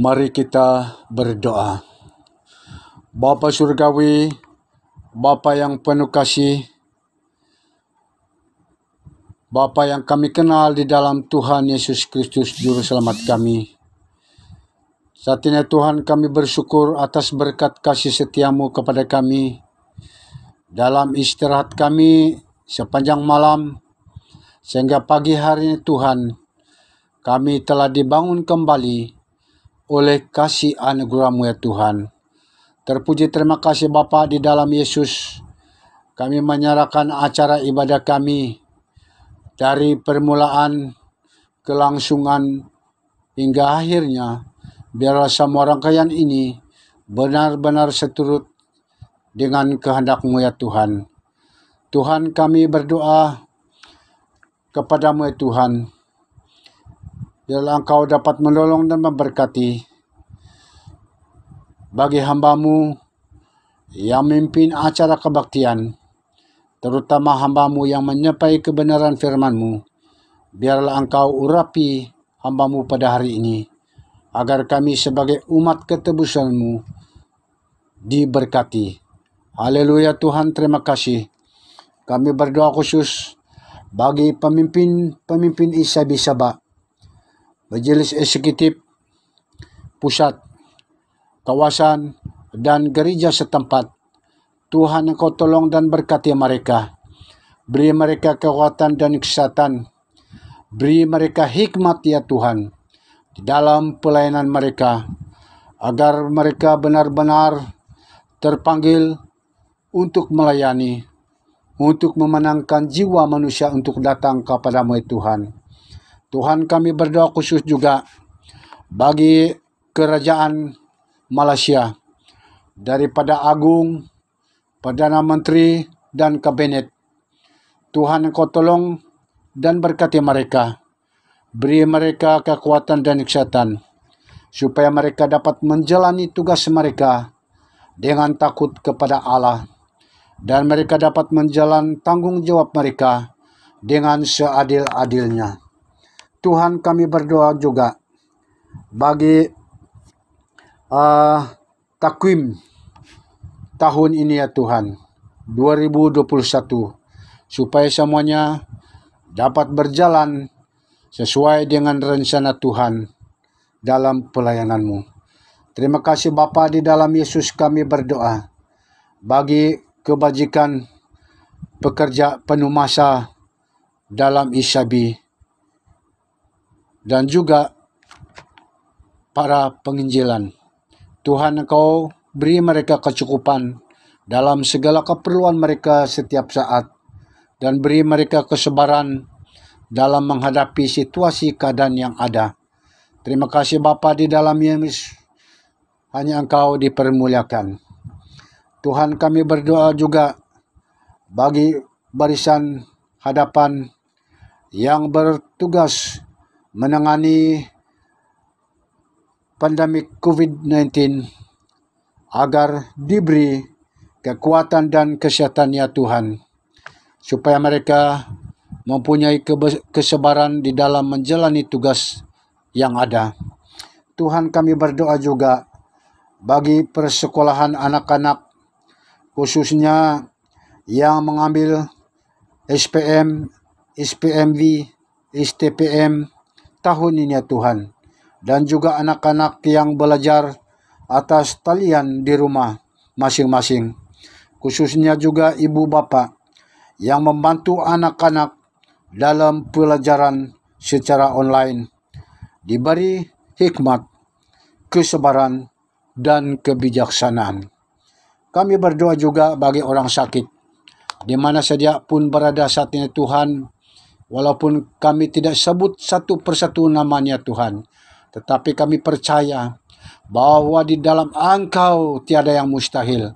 Mari kita berdoa. Bapa Surgawi, Bapa yang penuh kasih, Bapa yang kami kenal di dalam Tuhan Yesus Kristus Juru Selamat kami. Saat ini Tuhan, kami bersyukur atas berkat kasih setiamu kepada kami dalam istirahat kami sepanjang malam, sehingga pagi hari ini Tuhan, kami telah dibangun kembali oleh kasih anugerah-Mu ya Tuhan. Terpuji terima kasih Bapa di dalam Yesus. Kami menyerahkan acara ibadah kami dari permulaan, kelangsungan, hingga akhirnya. Biarlah semua rangkaian ini benar-benar seturut dengan kehendak-Mu ya Tuhan. Tuhan, kami berdoa kepada-Mu ya Tuhan. Biarlah Engkau dapat menolong dan memberkati bagi hamba-Mu yang memimpin acara kebaktian, terutama hamba-Mu yang menyampaikan kebenaran firman-Mu. Biarlah Engkau urapi hamba-Mu pada hari ini, agar kami sebagai umat ketebusan-Mu diberkati. Haleluya Tuhan, terima kasih. Kami berdoa khusus bagi pemimpin ISABI Sabah, Majelis Eksekutif Pusat, kawasan, dan gereja setempat. Tuhan, Engkau tolong dan berkati mereka. Beri mereka kekuatan dan kesehatan. Beri mereka hikmat ya Tuhan di dalam pelayanan mereka, agar mereka benar-benar terpanggil untuk melayani, untuk memenangkan jiwa manusia untuk datang kepada-Mu ya Tuhan. Tuhan, kami berdoa khusus juga bagi kerajaan Malaysia, daripada Agung, Perdana Menteri, dan Kabinet. Tuhan, Engkau tolong dan berkati mereka. Beri mereka kekuatan dan kesehatan, supaya mereka dapat menjalani tugas mereka dengan takut kepada Allah, dan mereka dapat menjalani tanggung jawab mereka dengan seadil-adilnya. Tuhan, kami berdoa juga bagi takwim tahun ini ya Tuhan, 2021, supaya semuanya dapat berjalan sesuai dengan rencana Tuhan dalam pelayanan-Mu. Terima kasih Bapa, di dalam Yesus kami berdoa bagi kebajikan pekerja penuh masa dalam ISABI, dan juga para penginjilan. Tuhan, Engkau beri mereka kecukupan dalam segala keperluan mereka setiap saat, dan beri mereka kesabaran dalam menghadapi situasi keadaan yang ada. Terima kasih Bapa, di dalam Yesus hanya Engkau dipermuliakan. Tuhan, kami berdoa juga bagi barisan hadapan yang bertugas menangani pandemi COVID-19, agar diberi kekuatan dan kesehatan ya Tuhan, supaya mereka mempunyai kesabaran di dalam menjalani tugas yang ada. Tuhan, kami berdoa juga bagi persekolahan anak-anak, khususnya yang mengambil SPM, SPMV, STPM tahun ini ya Tuhan, dan juga anak-anak yang belajar atas talian di rumah masing-masing, khususnya juga ibu bapa yang membantu anak-anak dalam pelajaran secara online, diberi hikmat, kesabaran, dan kebijaksanaan. Kami berdoa juga bagi orang sakit, di mana saja pun berada saat ini Tuhan, walaupun kami tidak sebut satu persatu namanya Tuhan, tetapi kami percaya bahwa di dalam Engkau tiada yang mustahil.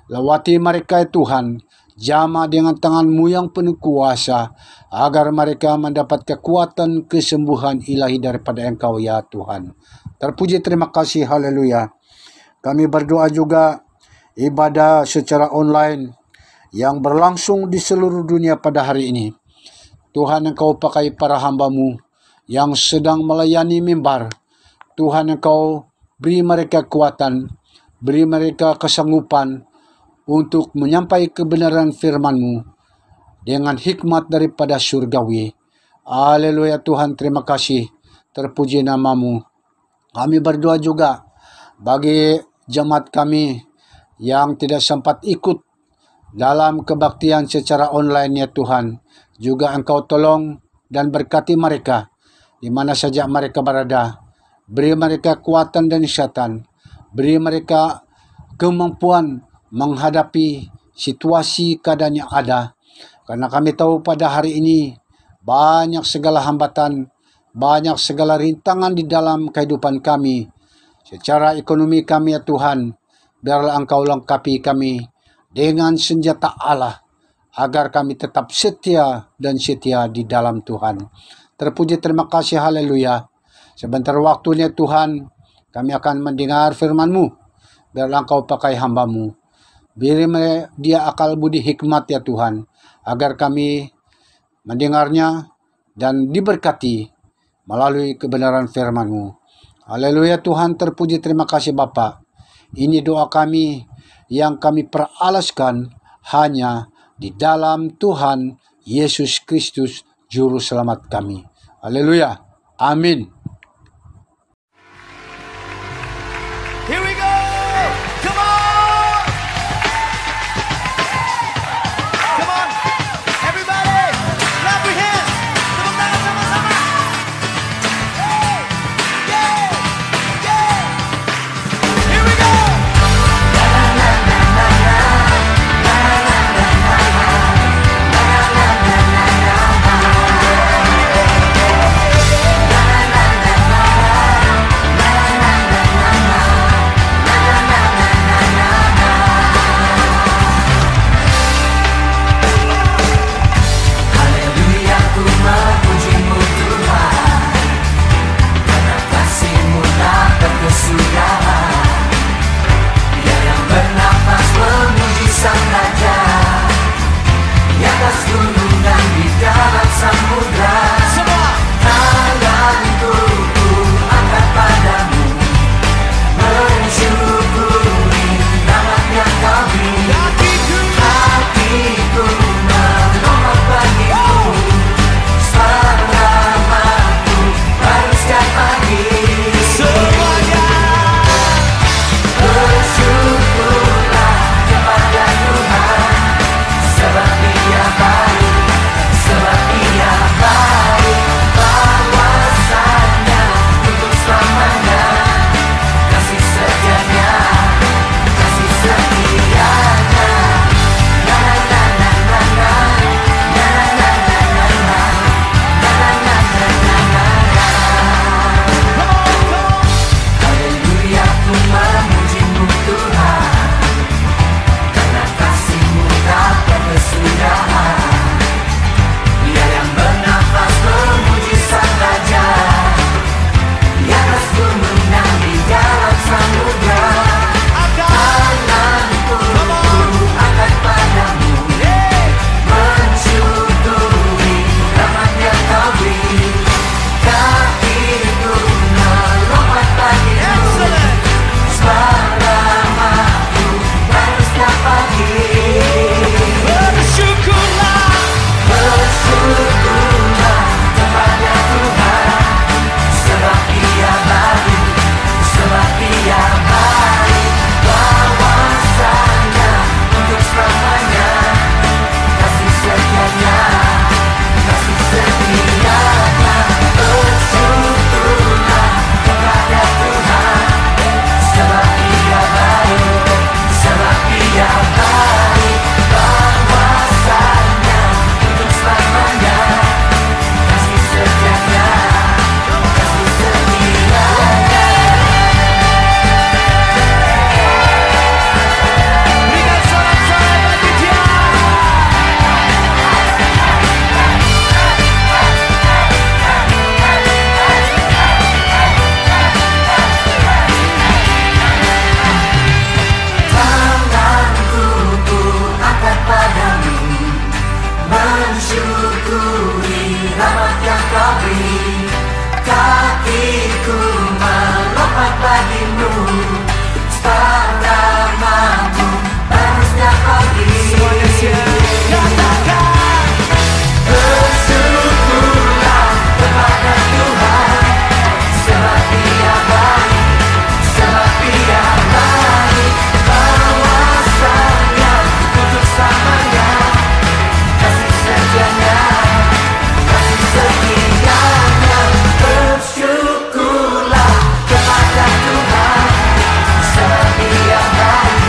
Lewati mereka Tuhan, jamah dengan tangan-Mu yang penuh kuasa, agar mereka mendapat kekuatan kesembuhan ilahi daripada Engkau ya Tuhan. Terpuji terima kasih, haleluya. Kami berdoa juga ibadah secara online yang berlangsung di seluruh dunia pada hari ini. Tuhan, Engkau pakai para hamba-Mu yang sedang melayani mimbar. Tuhan, Engkau beri mereka kekuatan, beri mereka kesanggupan untuk menyampaikan kebenaran firman-Mu dengan hikmat daripada surgawi. Haleluya Tuhan, terima kasih. Terpuji nama-Mu. Kami berdoa juga bagi jemaat kami yang tidak sempat ikut dalam kebaktian secara online ya Tuhan. Juga Engkau tolong dan berkati mereka di mana saja mereka berada. Beri mereka kekuatan dan kesehatan. Beri mereka kemampuan menghadapi situasi keadaan yang ada. Karena kami tahu pada hari ini banyak segala hambatan, banyak segala rintangan di dalam kehidupan kami. Secara ekonomi kami ya Tuhan, biarlah Engkau lengkapi kami dengan senjata Allah, agar kami tetap setia dan setia di dalam Tuhan. Terpuji, terima kasih, haleluya. Sebentar waktunya Tuhan, kami akan mendengar firman-Mu. Biarlah Engkau pakai hamba-Mu. Beri dia akal budi hikmat ya Tuhan, agar kami mendengarnya dan diberkati melalui kebenaran firman-Mu. Haleluya Tuhan, terpuji, terima kasih Bapa. Ini doa kami yang kami peralaskan hanya di dalam Tuhan Yesus Kristus, Juru Selamat kami. Haleluya. Amin. Here we go! Come on! Come on! Everybody! Clap your hands! Tepuk tangan sama-sama! Hey! Yeah! Yeah! Here we go! Haleluya, ku memuji-Mu Tuhan, karena kasih-Mu tak berkesudahan. Dia yang bernafas memuji Sang Raja, di atas gunung dan di dalam samudra. Semua! Tanganku ku angkat padamu, mensyukuri rahmat yang Kau beri. Hatiku memohon bagimu, selamatku baru setiap pagi. Semuanya! Bersyukurlah kepada Tuhan, sebab Dia baik, sebab Dia baik. Bahwasanya untuk selamanya, kasih setianya, kasih setianya. Na na na na na na, na na na na na na, na na na na na na. Come on, come on! Haleluya, ku memuji-Mu Tuhan, karena kasih-Mu tak berkesudahan. Dia yang bernafas memuji Sang Raja, di atas gunung dan di dalam samudra. Tanganku angkat padamu, mensyukuri rahmat yang Kau beri. Kakiku melompat bagimu, Excellent! selamatku baru setiap pagi. Bersyukurlah! Bersyukurlah kepada Tuhan, sebab Dia baik, sebab Dia baik. Bahwasanya untuk selamanya, kasih setianya, kasih setianya. Bersyukurlah kepada Tuhan, sebab Dia baik, sebab Dia baik. Bahwasanya untuk selamanya, kasih setianya, kasih setianya. Berikan sorak-sorai bagi Dia! Tanganku ku angkat padamu, mensyukuri rahmat yang Kau beri. Kakiku melompat bagimu, padamu harusnya pergi. Semuanya siap, katakan Bersyukurlah kepada Tuhan, sebab Dia baik, sebab Dia baik. Bahwasanya untuk selamanya, kasih setianya, kasih setianya. Bersyukurlah kepada Tuhan, sebab Dia baik,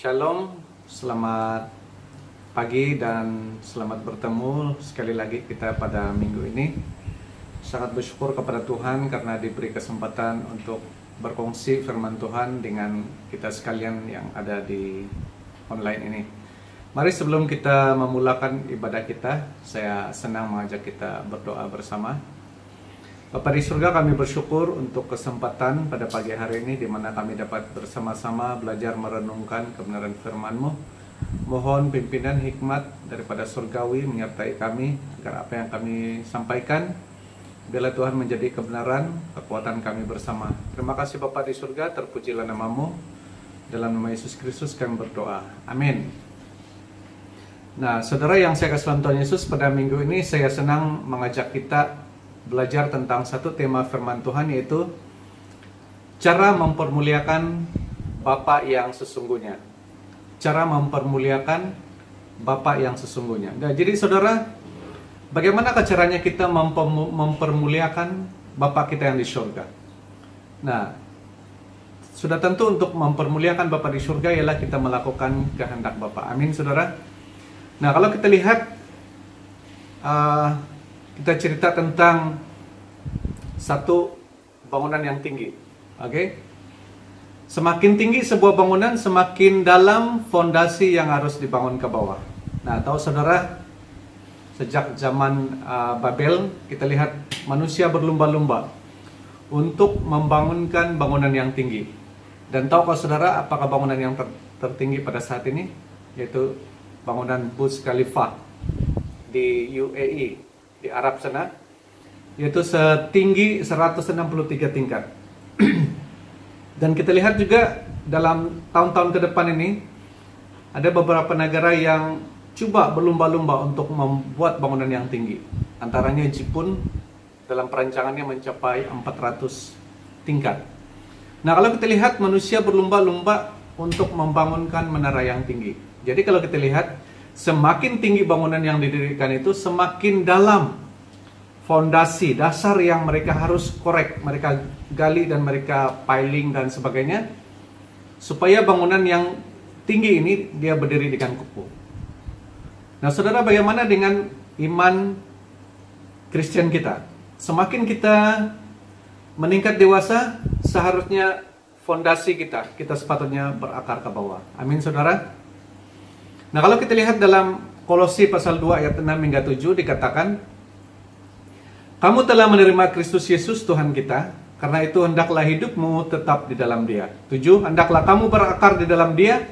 Shalom, selamat pagi dan selamat bertemu sekali lagi kita pada minggu ini. Sangat bersyukur kepada Tuhan karena diberi kesempatan untuk berkongsi firman Tuhan dengan kita sekalian yang ada di online ini. Mari sebelum kita memulakan ibadah kita, saya senang mengajak kita berdoa bersama. Bapa di surga, kami bersyukur untuk kesempatan pada pagi hari ini di mana kami dapat bersama-sama belajar merenungkan kebenaran firman-Mu. Mohon pimpinan hikmat daripada surgawi menyertai kami agar apa yang kami sampaikan biarlah Tuhan menjadi kebenaran, kekuatan kami bersama. Terima kasih Bapa di surga, terpujilah nama-Mu. Dalam nama Yesus Kristus kami berdoa. Amin. Nah, saudara yang saya kasih dalam Tuhan Yesus, pada minggu ini saya senang mengajak kita belajar tentang satu tema firman Tuhan, yaitu cara mempermuliakan Bapa yang sesungguhnya. Cara mempermuliakan Bapa yang sesungguhnya. Nah, jadi saudara, bagaimana caranya kita mempermuliakan Bapa kita yang di surga? Nah, sudah tentu untuk mempermuliakan Bapa di surga ialah kita melakukan kehendak Bapa. Amin, saudara. Nah, kalau kita lihat kita cerita tentang satu bangunan yang tinggi. Oke? Semakin tinggi sebuah bangunan, semakin dalam fondasi yang harus dibangun ke bawah. Nah, tahu saudara, sejak zaman Babel, kita lihat manusia berlumba-lumba untuk membangunkan bangunan yang tinggi. Dan tahu saudara, apakah bangunan yang tertinggi pada saat ini? Yaitu bangunan Burj Khalifa di UAE, di Arab sana, yaitu setinggi 163 tingkat. Dan kita lihat juga dalam tahun-tahun ke depan ini ada beberapa negara yang coba berlumba-lumba untuk membuat bangunan yang tinggi. Antaranya Jepun dalam perancangannya mencapai 400 tingkat. Nah, kalau kita lihat manusia berlumba-lumba untuk membangunkan menara yang tinggi. Jadi kalau kita lihat semakin tinggi bangunan yang didirikan itu, semakin dalam fondasi, dasar yang mereka harus korek, mereka gali dan mereka piling dan sebagainya, supaya bangunan yang tinggi ini dia berdiri dengan kukuh. Nah, saudara, bagaimana dengan iman Kristen kita? Semakin kita meningkat dewasa, seharusnya fondasi kita sepatutnya berakar ke bawah. Amin, saudara. Nah, kalau kita lihat dalam Kolose pasal 2 ayat 6 hingga 7 dikatakan, kamu telah menerima Kristus Yesus Tuhan kita, karena itu hendaklah hidupmu tetap di dalam Dia. 7, hendaklah kamu berakar di dalam Dia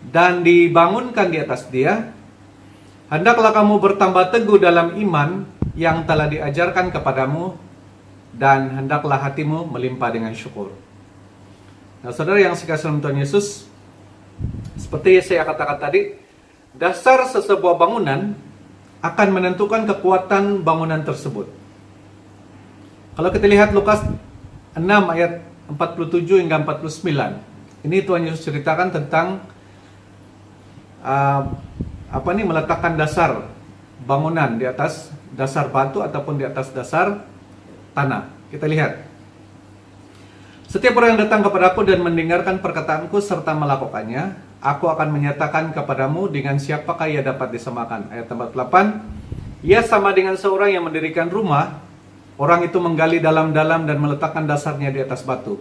dan dibangunkan di atas Dia. Hendaklah kamu bertambah teguh dalam iman yang telah diajarkan kepadamu, dan hendaklah hatimu melimpah dengan syukur. Nah, saudara yang sekasih dalam Tuhan Yesus, seperti saya katakan tadi, dasar sesebuah bangunan akan menentukan kekuatan bangunan tersebut. Kalau kita lihat Lukas 6 ayat 47 hingga 49, ini Tuhan Yesus ceritakan tentang meletakkan dasar bangunan di atas dasar batu ataupun di atas dasar tanah. Kita lihat. Setiap orang yang datang kepadaku dan mendengarkan perkataanku serta melakukannya, aku akan menyatakan kepadamu dengan siapakah ia dapat disamakan. Ayat 48, ia sama dengan seorang yang mendirikan rumah. Orang itu menggali dalam-dalam dan meletakkan dasarnya di atas batu.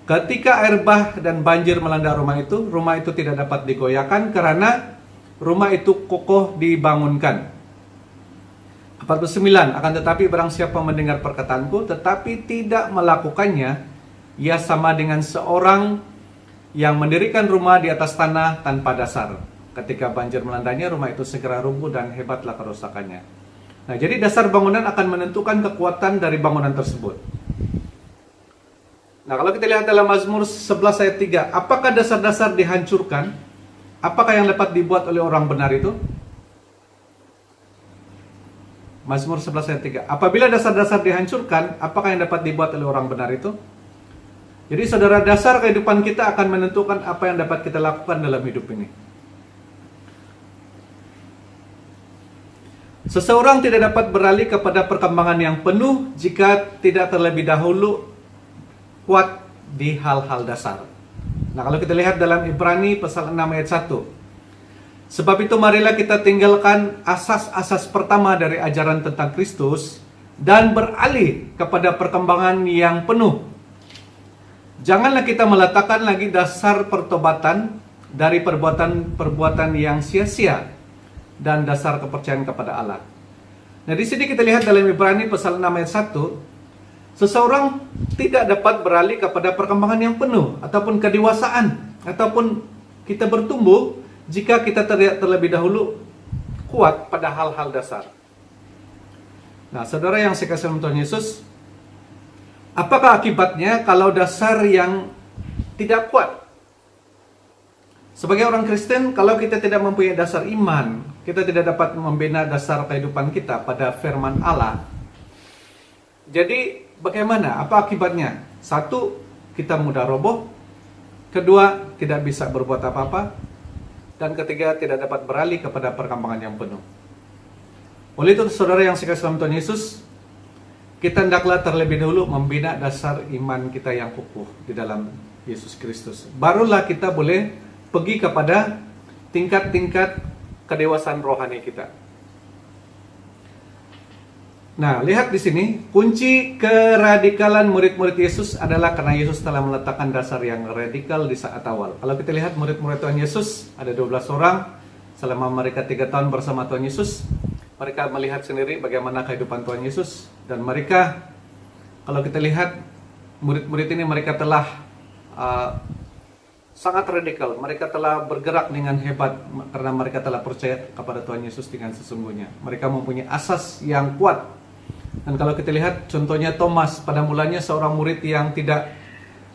Ketika air bah dan banjir melanda rumah itu tidak dapat digoyahkan karena rumah itu kokoh dibangunkan. 49, akan tetapi barang siapa mendengar perkataanku tetapi tidak melakukannya, ia sama dengan seorang yang mendirikan rumah di atas tanah tanpa dasar. Ketika banjir melandanya, rumah itu segera runtuh dan hebatlah kerusakannya. Nah, jadi dasar bangunan akan menentukan kekuatan dari bangunan tersebut. Nah, kalau kita lihat dalam Mazmur 11 ayat 3, apakah dasar-dasar dihancurkan? Apakah yang dapat dibuat oleh orang benar itu? Mazmur 11 ayat 3, apabila dasar-dasar dihancurkan, apakah yang dapat dibuat oleh orang benar itu? Jadi saudara, dasar kehidupan kita akan menentukan apa yang dapat kita lakukan dalam hidup ini. Seseorang tidak dapat beralih kepada perkembangan yang penuh jika tidak terlebih dahulu kuat di hal-hal dasar. Nah, kalau kita lihat dalam Ibrani pasal 6 ayat 1. Sebab itu marilah kita tinggalkan asas-asas pertama dari ajaran tentang Kristus dan beralih kepada perkembangan yang penuh. Janganlah kita meletakkan lagi dasar pertobatan dari perbuatan-perbuatan yang sia-sia dan dasar kepercayaan kepada Allah. Nah, di sini kita lihat dalam Ibrani pasal 6 ayat 1, seseorang tidak dapat beralih kepada perkembangan yang penuh ataupun kedewasaan ataupun kita bertumbuh jika kita terlebih dahulu kuat pada hal-hal dasar. Nah, saudara yang saya kasih dalam Tuhan Yesus, apakah akibatnya kalau dasar yang tidak kuat? Sebagai orang Kristen, kalau kita tidak mempunyai dasar iman, kita tidak dapat membina dasar kehidupan kita pada firman Allah. Jadi, bagaimana? Apa akibatnya? Satu, kita mudah roboh. Kedua, tidak bisa berbuat apa-apa. Dan ketiga, tidak dapat beralih kepada perkembangan yang penuh. Oleh itu, saudara yang saya kasih dalam Tuhan Yesus, kita hendaklah terlebih dahulu membina dasar iman kita yang kokoh di dalam Yesus Kristus. Barulah kita boleh pergi kepada tingkat-tingkat kedewasaan rohani kita. Nah, lihat di sini, kunci keradikalan murid-murid Yesus adalah karena Yesus telah meletakkan dasar yang radikal di saat awal. Kalau kita lihat murid-murid Tuhan Yesus, ada 12 orang, selama mereka 3 tahun bersama Tuhan Yesus, mereka melihat sendiri bagaimana kehidupan Tuhan Yesus. Dan mereka, kalau kita lihat, murid-murid ini mereka telah sangat radikal. Mereka telah bergerak dengan hebat karena mereka telah percaya kepada Tuhan Yesus dengan sesungguhnya. Mereka mempunyai asas yang kuat. Dan kalau kita lihat contohnya Thomas, pada mulanya seorang murid yang tidak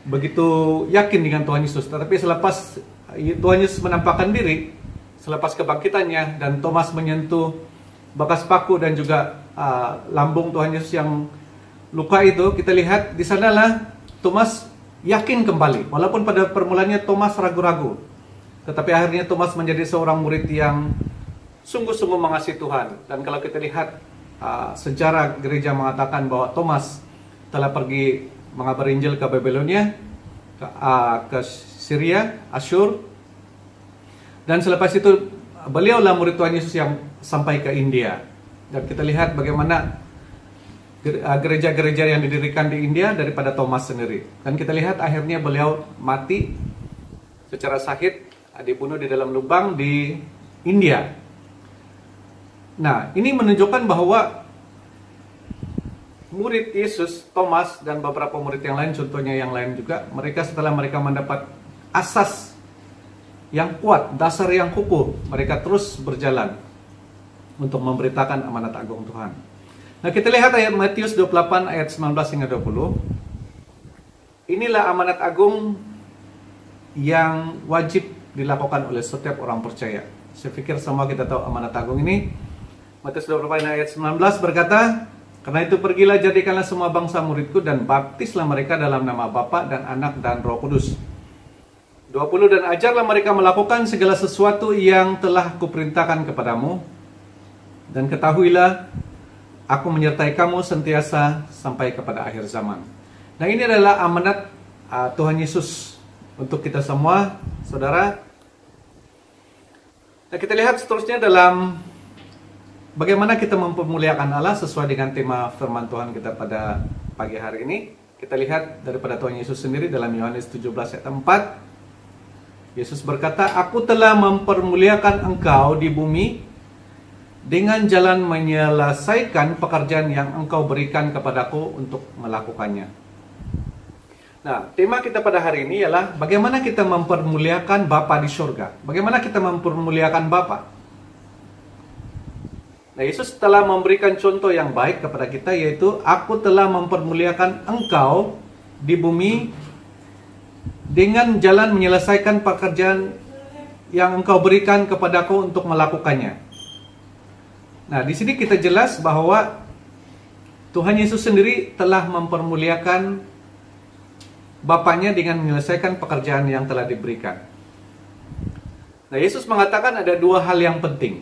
begitu yakin dengan Tuhan Yesus. Tetapi selepas Tuhan Yesus menampakkan diri, selepas kebangkitannya, dan Thomas menyentuh bekas paku dan juga lambung Tuhan Yesus yang luka itu, kita lihat di sanalah Thomas yakin kembali. Walaupun pada permulaannya Thomas ragu-ragu, tetapi akhirnya Thomas menjadi seorang murid yang sungguh-sungguh mengasihi Tuhan. Dan kalau kita lihat sejarah gereja mengatakan bahwa Thomas telah pergi mengabar Injil ke Babilonia, ke Syria, Asyur, dan selepas itu beliaulah murid Tuhan Yesus yang sampai ke India. Dan kita lihat bagaimana gereja-gereja yang didirikan di India daripada Thomas sendiri. Dan kita lihat akhirnya beliau mati secara sahid, dibunuh di dalam lubang di India. Nah, ini menunjukkan bahwa murid Yesus, Thomas, dan beberapa murid yang lain, contohnya yang lain juga, mereka setelah mereka mendapat asas yang kuat, dasar yang kokoh, mereka terus berjalan untuk memberitakan amanat agung Tuhan. Nah, kita lihat ayat Matius 28 ayat 19 hingga 20. Inilah amanat agung yang wajib dilakukan oleh setiap orang percaya. Saya pikir semua kita tahu amanat agung ini. Matius 28 ayat 19 berkata, karena itu pergilah jadikanlah semua bangsa muridku dan baptislah mereka dalam nama Bapa dan Anak dan Roh Kudus. 20, dan ajarlah mereka melakukan segala sesuatu yang telah kuperintahkan kepadamu. Dan ketahuilah, aku menyertai kamu sentiasa sampai kepada akhir zaman. Nah, ini adalah amanat Tuhan Yesus untuk kita semua, saudara. Nah, kita lihat seterusnya dalam bagaimana kita mempermuliakan Allah sesuai dengan tema firman Tuhan kita pada pagi hari ini. Kita lihat daripada Tuhan Yesus sendiri dalam Yohanes 17 ayat 4. Yesus berkata, aku telah mempermuliakan engkau di bumi dengan jalan menyelesaikan pekerjaan yang engkau berikan kepadaku untuk melakukannya. Nah, tema kita pada hari ini ialah bagaimana kita mempermuliakan Bapa di surga. Bagaimana kita mempermuliakan Bapa. Nah, Yesus telah memberikan contoh yang baik kepada kita, yaitu aku telah mempermuliakan engkau di bumi dengan jalan menyelesaikan pekerjaan yang engkau berikan kepadaku untuk melakukannya. Nah, di sini kita jelas bahwa Tuhan Yesus sendiri telah mempermuliakan Bapaknya dengan menyelesaikan pekerjaan yang telah diberikan. Nah, Yesus mengatakan ada dua hal yang penting.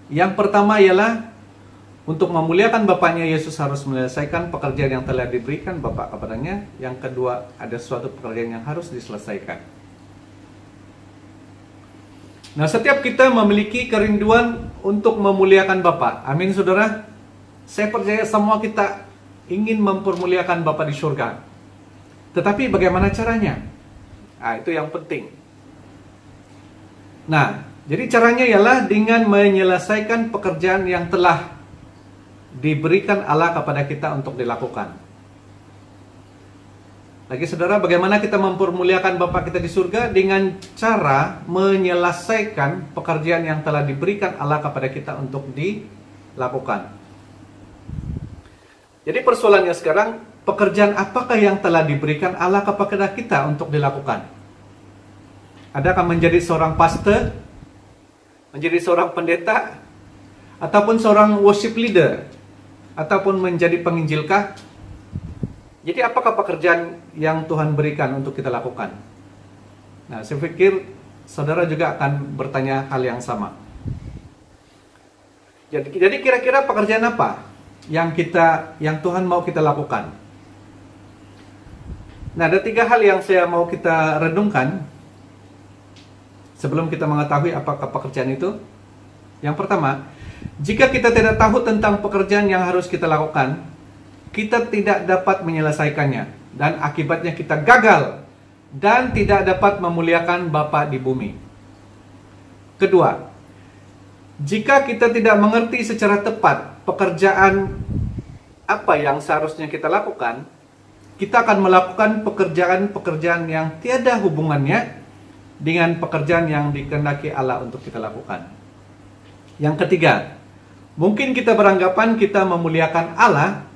Yang pertama ialah untuk memuliakan Bapaknya, Yesus harus menyelesaikan pekerjaan yang telah diberikan Bapa kepadanya. Yang kedua, ada suatu pekerjaan yang harus diselesaikan. Nah, setiap kita memiliki kerinduan untuk memuliakan Bapa. Amin, saudara. Saya percaya semua kita ingin mempermuliakan Bapa di surga. Tetapi bagaimana caranya? Nah, itu yang penting. Nah, jadi caranya ialah dengan menyelesaikan pekerjaan yang telah diberikan Allah kepada kita untuk dilakukan. Lagi saudara, bagaimana kita mempermuliakan Bapa kita di surga? Dengan cara menyelesaikan pekerjaan yang telah diberikan Allah kepada kita untuk dilakukan. Jadi persoalannya sekarang, pekerjaan apakah yang telah diberikan Allah kepada kita untuk dilakukan? Adakah menjadi seorang pastor, menjadi seorang pendeta, ataupun seorang worship leader, ataupun menjadi penginjilkah? Jadi apakah pekerjaan yang Tuhan berikan untuk kita lakukan? Nah, saya pikir saudara juga akan bertanya hal yang sama. Jadi kira-kira pekerjaan apa yang Tuhan mau kita lakukan? Nah, ada 3 hal yang saya mau kita renungkan sebelum kita mengetahui apakah pekerjaan itu. Yang pertama, jika kita tidak tahu tentang pekerjaan yang harus kita lakukan, kita tidak dapat menyelesaikannya, dan akibatnya kita gagal dan tidak dapat memuliakan Bapa di bumi. Kedua, jika kita tidak mengerti secara tepat pekerjaan apa yang seharusnya kita lakukan, kita akan melakukan pekerjaan-pekerjaan yang tiada hubungannya dengan pekerjaan yang dikehendaki Allah untuk kita lakukan. Yang ketiga, mungkin kita beranggapan kita memuliakan Allah,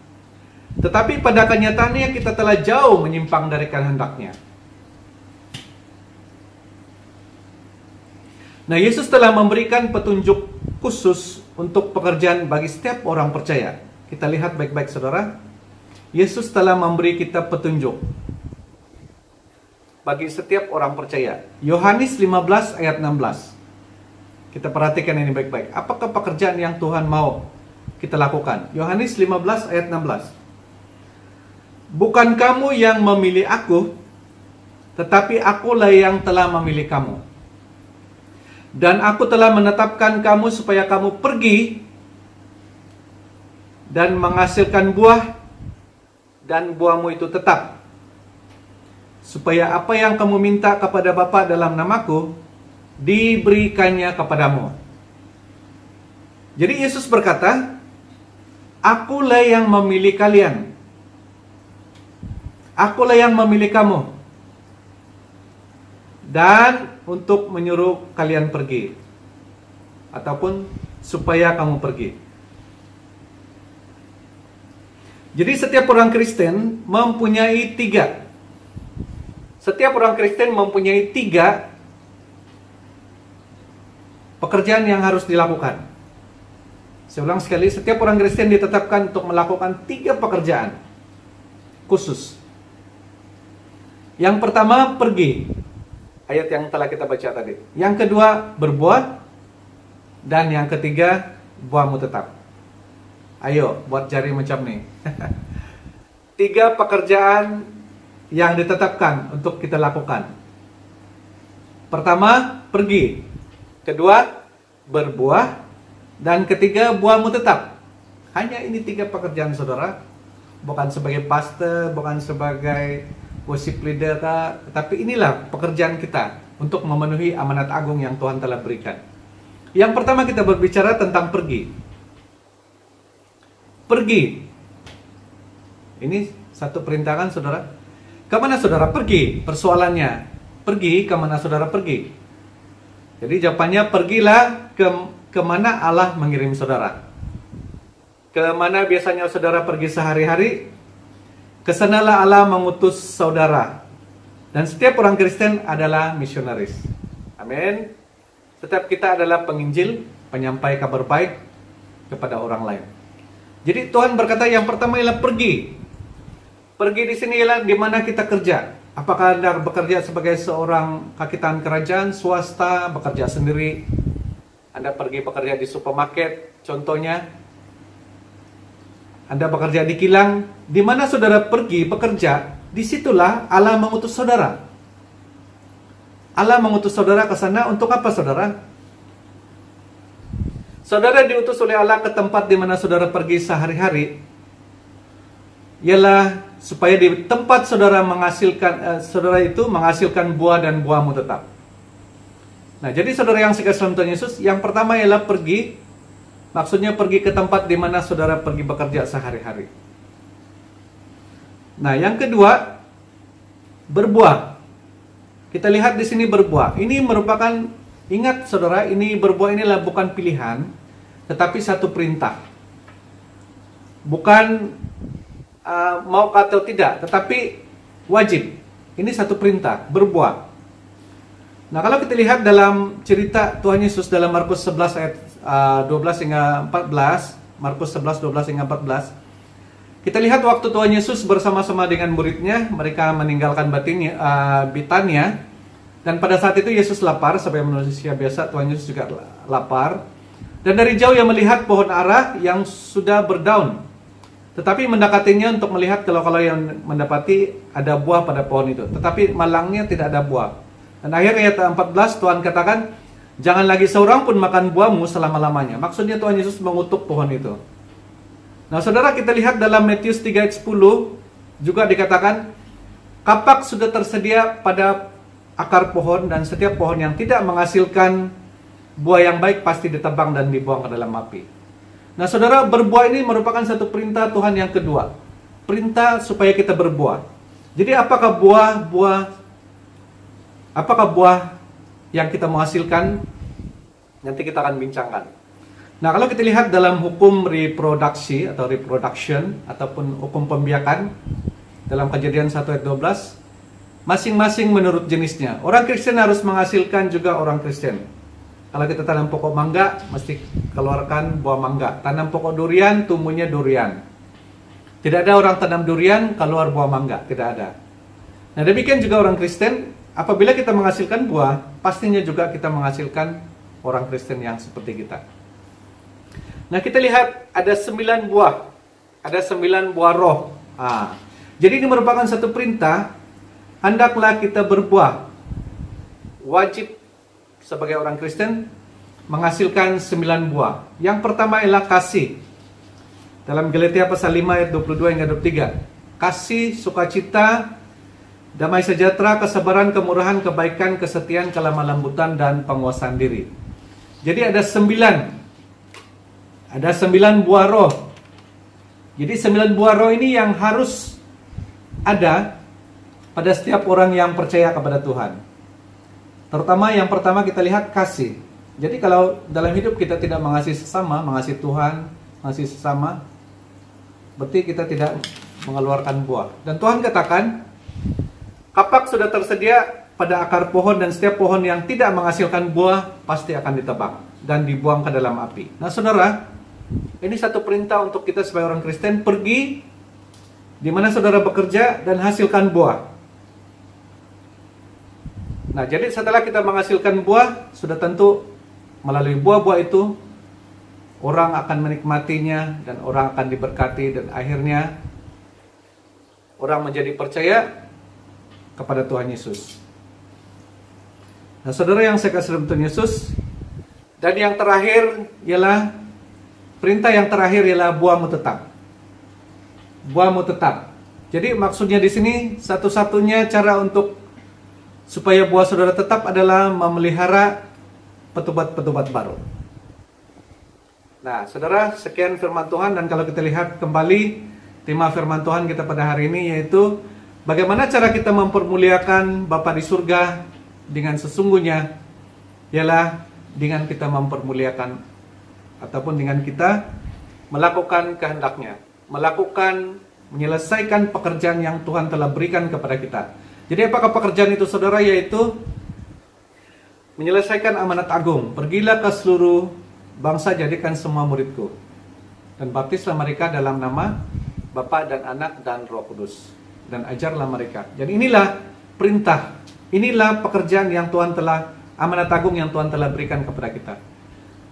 tetapi pada kenyataannya kita telah jauh menyimpang dari kehendaknya. Nah, Yesus telah memberikan petunjuk khusus untuk pekerjaan bagi setiap orang percaya. Kita lihat baik-baik saudara. Yesus telah memberi kita petunjuk bagi setiap orang percaya. Yohanes 15 ayat 16. Kita perhatikan ini baik-baik. Apakah pekerjaan yang Tuhan mau kita lakukan? Yohanes 15 ayat 16. Bukan kamu yang memilih aku, tetapi akulah yang telah memilih kamu. Dan aku telah menetapkan kamu supaya kamu pergi dan menghasilkan buah, dan buahmu itu tetap. Supaya apa yang kamu minta kepada Bapa dalam namaku, diberikannya kepadamu. Jadi Yesus berkata, akulah yang memilih kalian. Akulah yang memilih kamu. Dan untuk menyuruh kalian pergi. Ataupun supaya kamu pergi. Jadi setiap orang Kristen mempunyai 3. Setiap orang Kristen mempunyai 3 pekerjaan yang harus dilakukan. Saya ulang sekali, setiap orang Kristen ditetapkan untuk melakukan 3 pekerjaan khusus. Yang pertama, pergi. Ayat yang telah kita baca tadi. Yang kedua, berbuah. Dan yang ketiga, buahmu tetap. Ayo, buat jari macam nih. 3 pekerjaan yang ditetapkan untuk kita lakukan. Pertama, pergi. Kedua, berbuah. Dan ketiga, buahmu tetap. Hanya ini 3 pekerjaan saudara. Bukan sebagai pastor, bukan sebagai worship leader, tapi inilah pekerjaan kita untuk memenuhi amanat agung yang Tuhan telah berikan. Yang pertama kita berbicara tentang pergi. Pergi. Ini satu perintahan saudara. Kemana saudara pergi? Persoalannya, pergi kemana saudara pergi? Jadi jawabannya, pergilah kemana Allah mengirim saudara. Kemana biasanya saudara pergi sehari-hari? Kesanalah Allah mengutus saudara. Dan setiap orang Kristen adalah misionaris. Amin. Setiap kita adalah penginjil, penyampai kabar baik kepada orang lain. Jadi Tuhan berkata yang pertama ialah pergi. Pergi di sini ialah di mana kita kerja. Apakah Anda bekerja sebagai seorang kaki tangan kerajaan, swasta, bekerja sendiri? Anda pergi bekerja di supermarket, contohnya. Anda bekerja di kilang, di mana saudara pergi bekerja, disitulah Allah mengutus saudara. Allah mengutus saudara ke sana untuk apa, saudara? Saudara diutus oleh Allah ke tempat di mana saudara pergi sehari-hari, ialah supaya di tempat saudara saudara itu menghasilkan buah dan buahmu tetap. Nah, jadi saudara yang sekasih dalam Tuhan Yesus, yang pertama ialah pergi, maksudnya pergi ke tempat di mana saudara pergi bekerja sehari-hari. Nah, yang kedua, berbuah. Kita lihat di sini berbuah. Ini merupakan, ingat saudara, ini berbuah inilah bukan pilihan, tetapi satu perintah. Bukan mau atau tidak, tetapi wajib. Ini satu perintah, berbuah. Nah, kalau kita lihat dalam cerita Tuhan Yesus dalam Markus 11 ayat 12 hingga 14, Markus 11, 12 hingga 14, kita lihat waktu Tuhan Yesus bersama-sama dengan muridnya, mereka meninggalkan Betania, dan pada saat itu Yesus lapar, sebagai manusia biasa Tuhan Yesus juga lapar, dan dari jauh ia melihat pohon ara yang sudah berdaun, tetapi mendekatinya untuk melihat kalau yang mendapati ada buah pada pohon itu, tetapi malangnya tidak ada buah. Dan akhirnya ayat 14 Tuhan katakan, jangan lagi seorang pun makan buahmu selama-lamanya. Maksudnya Tuhan Yesus mengutuk pohon itu. Nah, saudara, kita lihat dalam Matius 3 ayat 10 juga dikatakan, kapak sudah tersedia pada akar pohon, dan setiap pohon yang tidak menghasilkan buah yang baik pasti ditebang dan dibuang ke dalam api. Nah, saudara, berbuah ini merupakan satu perintah Tuhan yang kedua. Perintah supaya kita berbuah. Jadi apakah buah yang kita menghasilkan? Nanti kita akan bincangkan. Nah, kalau kita lihat dalam hukum reproduksi atau reproduction ataupun hukum pembiakan dalam Kejadian 1 ayat 12, masing-masing menurut jenisnya. Orang Kristen harus menghasilkan juga orang Kristen. Kalau kita tanam pokok mangga, mesti keluarkan buah mangga. Tanam pokok durian, tumbuhnya durian. Tidak ada orang tanam durian, keluar buah mangga. Tidak ada. Nah, demikian juga orang Kristen. Apabila kita menghasilkan buah, pastinya juga kita menghasilkan orang Kristen yang seperti kita. Nah, kita lihat ada 9 buah. Ada 9 buah roh. Jadi ini merupakan satu perintah. Hendaklah kita berbuah. Wajib sebagai orang Kristen menghasilkan 9 buah. Yang pertama ialah kasih. Dalam Galatia pasal 5 ayat 22 hingga 23. Kasih, sukacita, damai sejahtera, kesabaran, kemurahan, kebaikan, kesetiaan, kelemah lembutan, dan penguasaan diri. Jadi ada 9. Ada 9 buah roh. Jadi 9 buah roh ini yang harus ada pada setiap orang yang percaya kepada Tuhan. Terutama yang pertama kita lihat kasih. Jadi kalau dalam hidup kita tidak mengasihi sesama, mengasihi Tuhan, mengasihi sesama, berarti kita tidak mengeluarkan buah. Dan Tuhan katakan, kapak sudah tersedia pada akar pohon, dan setiap pohon yang tidak menghasilkan buah pasti akan ditebang dan dibuang ke dalam api. Nah, saudara, ini satu perintah untuk kita sebagai orang Kristen, pergi di mana saudara bekerja dan hasilkan buah. Nah, jadi setelah kita menghasilkan buah, sudah tentu melalui buah-buah itu orang akan menikmatinya dan orang akan diberkati, dan akhirnya orang menjadi percaya kepada Tuhan Yesus. Nah, saudara yang saya kasih dalam Tuhan Yesus, dan yang terakhir ialah perintah yang terakhir ialah buahmu tetap. Buahmu tetap. Jadi maksudnya di sini satu-satunya cara untuk supaya buah saudara tetap adalah memelihara petubat-petubat baru. Nah, saudara, sekian firman Tuhan, dan kalau kita lihat kembali tema firman Tuhan kita pada hari ini yaitu bagaimana cara kita mempermuliakan Bapa di surga dengan sesungguhnya ialah dengan kita mempermuliakan ataupun dengan kita melakukan kehendaknya, menyelesaikan pekerjaan yang Tuhan telah berikan kepada kita. Jadi apakah pekerjaan itu, saudara? Yaitu menyelesaikan amanat agung. Pergilah ke seluruh bangsa, jadikan semua muridku, dan baptislah mereka dalam nama Bapa dan Anak dan Roh Kudus, dan ajarlah mereka. Jadi inilah perintah, inilah pekerjaan yang Tuhan telah, amanat agung yang Tuhan telah berikan kepada kita.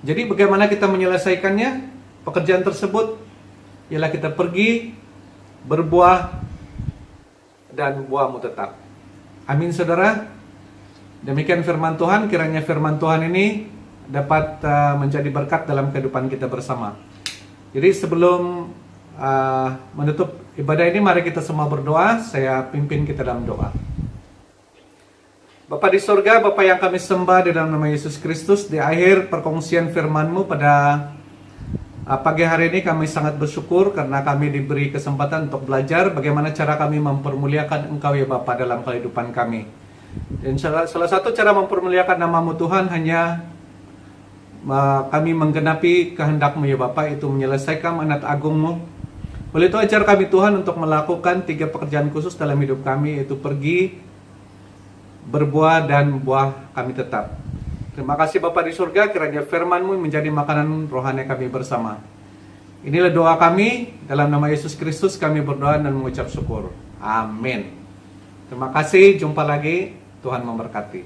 Jadi bagaimana kita menyelesaikannya? Pekerjaan tersebut ialah kita pergi, berbuah, dan buahmu tetap. Amin, saudara. Demikian firman Tuhan, kiranya firman Tuhan ini dapat menjadi berkat dalam kehidupan kita bersama. Jadi sebelum menutup ibadah ini, mari kita semua berdoa. Saya pimpin kita dalam doa. Bapa di sorga, Bapa yang kami sembah di dalam nama Yesus Kristus, di akhir perkongsian firman-Mu pada pagi hari ini kami sangat bersyukur karena kami diberi kesempatan untuk belajar bagaimana cara kami mempermuliakan Engkau ya Bapa dalam kehidupan kami. Dan salah satu cara mempermuliakan nama-Mu Tuhan hanya kami menggenapi kehendak-Mu ya Bapa, itu menyelesaikan amanat agung-Mu. Oleh itu ajar kami Tuhan untuk melakukan 3 pekerjaan khusus dalam hidup kami, yaitu pergi, berbuah, dan buah kami tetap. Terima kasih Bapa di surga, kiranya firman-Mu menjadi makanan rohani kami bersama. Inilah doa kami, dalam nama Yesus Kristus kami berdoa dan mengucap syukur. Amin. Terima kasih, jumpa lagi. Tuhan memberkati.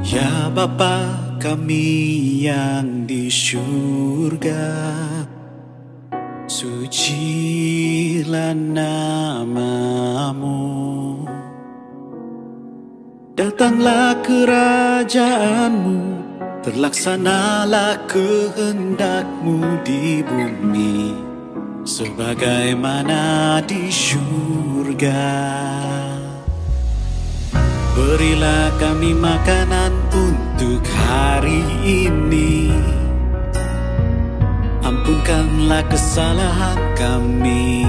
Ya Bapa kami yang di surga, sucilah nama-Mu. Datanglah kerajaan-Mu, terlaksanalah kehendak-Mu di bumi sebagaimana di surga. Berilah kami makanan untuk hari ini. Ampunkanlah kesalahan kami,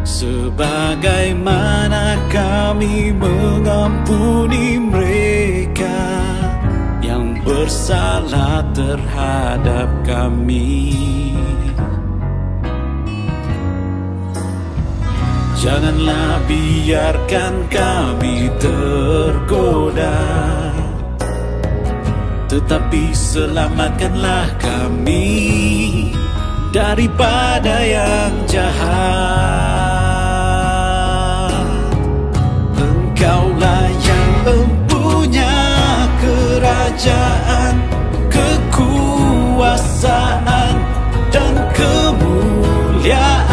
sebagaimana kami mengampuni mereka yang bersalah terhadap kami. Janganlah biarkan kami tergoda, tetapi selamatkanlah kami daripada yang jahat. Engkaulah yang mempunyai kerajaan, kekuasaan, dan kemuliaan.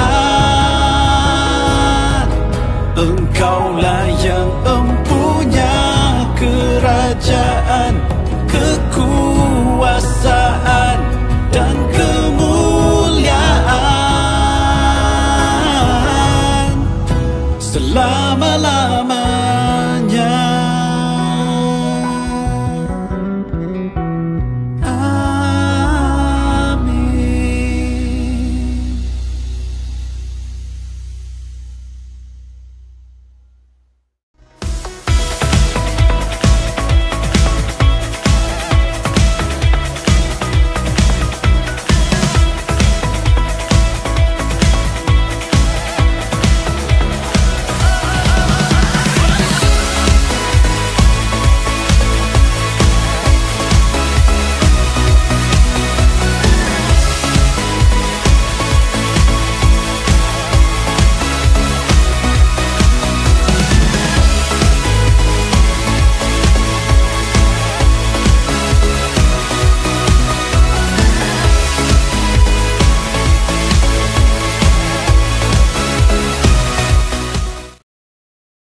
Engkaulah yang mempunyai kerajaan, kekuasaan, dan kemuliaan selama-lamanya.